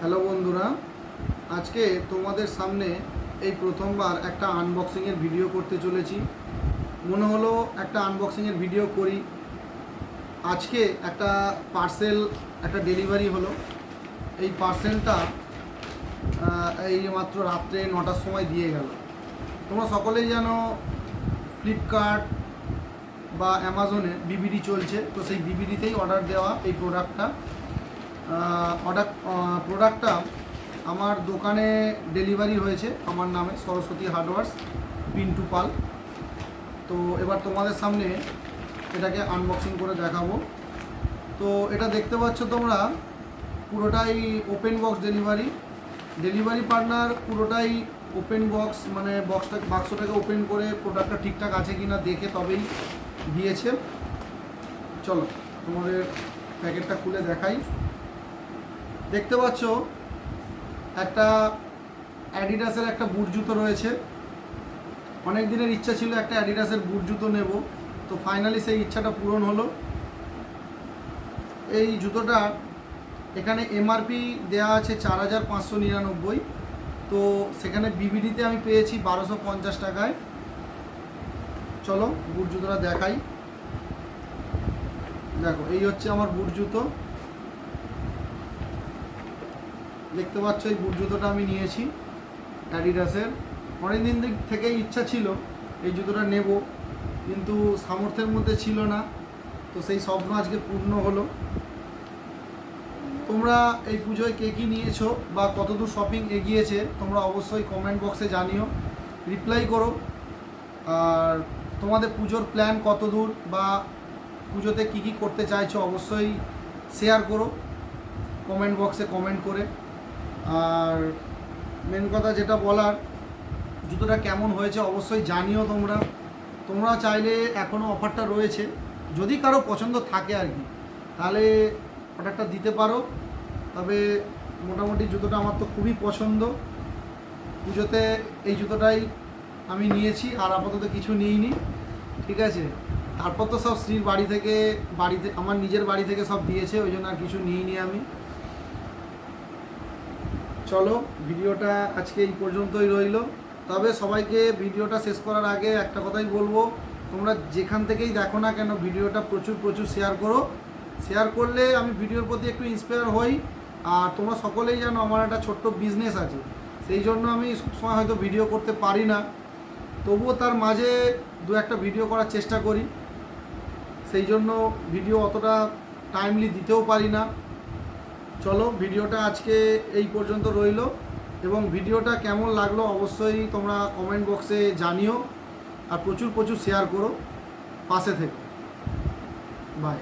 Hello বন্ধুরা, আজকে তোমাদের সামনে এই প্রথমবার একটা আনবক্সিংয়ের ভিডিও করতে চলেছি। মনে হলো একটা আনবক্সিংয়ের ভিডিও করি। আজকে একটা পার্সেল একটা ডেলিভারি হলো। এই পার্সেলটা এই মাত্র রাত্রে 9টার সময় দিয়ে গেল। তোমরা সকলেই জানো ফ্লিপকার্ট বা অ্যামাজনে বিবিডি চলছে, তো সেই বিবিডিতেই অর্ডার দেওয়া এই প্রোডাক্টটা আমার দোকানে ডেলিভারি হয়েছে আমার নামে, সরস্বতী হার্ডওয়ার্স, পিন্টু পাল। তো এবার তোমাদের সামনে এটাকে আনবক্সিং করে দেখাবো। তো এটা দেখতে পাচ্ছ তোমরা, পুরোটাই ওপেন বক্স ডেলিভারি পার্টনার পুরোটাই ওপেন বক্স, মানে বাক্সটাকে ওপেন করে প্রোডাক্টটা ঠিকঠাক আছে কিনা দেখে তবেই দিয়েছে। চলো তোমাদের প্যাকেটটা খুলে দেখাই। দেখতে পাচ্ছ একটা অ্যাডিডাসের একটা বুট জুতো রয়েছে। অনেক দিনের ইচ্ছা ছিল একটা অ্যাডিডাসের বুট জুতো নেব, তো ফাইনালি সেই ইচ্ছাটা পূরণ হলো। এই জুতোটা এখানে এমআরপি দেওয়া আছে 4,599, তো সেখানে বিবিডিতে আমি পেয়েছি 1,250 টাকায়। চলো বুট জুতোটা দেখাই। দেখো, এই হচ্ছে আমার বুট জুতো। দেখতে পাচ্ছ এই বুট জুতোটা আমি নিয়েছি অ্যাডিডাসের। অনেকদিন থেকেই ইচ্ছা ছিল এই জুতোটা নেব, কিন্তু সামর্থ্যের মধ্যে ছিল না, তো সেই স্বপ্ন আজকে পূর্ণ হলো। তোমরা এই পুজোয় কে কী নিয়েছো বা কতদূর শপিং এগিয়েছে তোমরা অবশ্যই কমেন্ট বক্সে জানিও, রিপ্লাই করো। আর তোমাদের পুজোর প্ল্যান কতদূর বা পুজোতে কী কী করতে চাইছো অবশ্যই শেয়ার করো কমেন্ট বক্সে কমেন্ট করে। আর মেন কথা যেটা বলার, জুতোটা কেমন হয়েছে অবশ্যই জানিও। তোমরা চাইলে এখনও অফারটা রয়েছে, যদি কারো পছন্দ থাকে আর কি, তাহলে অর্ডারটা দিতে পারো। তবে মোটামুটি জুতোটা আমার তো খুবই পছন্দ। পুজোতে এই জুতোটাই আমি নিয়েছি, আর আপাতত কিছু নিইনি, ঠিক আছে। তারপর তো সব স্ত্রীর বাড়িতে আমার নিজের বাড়ি থেকে সব দিয়েছে, ওই জন্য আর কিছু নিইনি আমি। চলো ভিডিওটা আজকে এই পর্যন্তই রইল। তবে সবাইকে ভিডিওটা শেষ করার আগে একটা কথাই বলবো, তোমরা যেখান থেকেই দেখো না কেন ভিডিওটা প্রচুর শেয়ার করো। শেয়ার করলে আমি ভিডিওর প্রতি একটু ইন্সপায়ার হই। আর তোমরা সকলেই জানো আমার একটা ছোট্ট বিজনেস আছে, সেই জন্য আমি সবসময় হয়তো ভিডিও করতে পারি না, তবুও তার মাঝে দু একটা ভিডিও করার চেষ্টা করি। সেই জন্য ভিডিও অতটা টাইমলি দিতেও পারি না। চলো ভিডিওটা আজকে এই পর্যন্ত রইল, এবং ভিডিওটা কেমন লাগলো অবশ্যই তোমরা কমেন্ট বক্সে জানিও। আর প্রচুর শেয়ার করো, পাশে থেকে। বাই।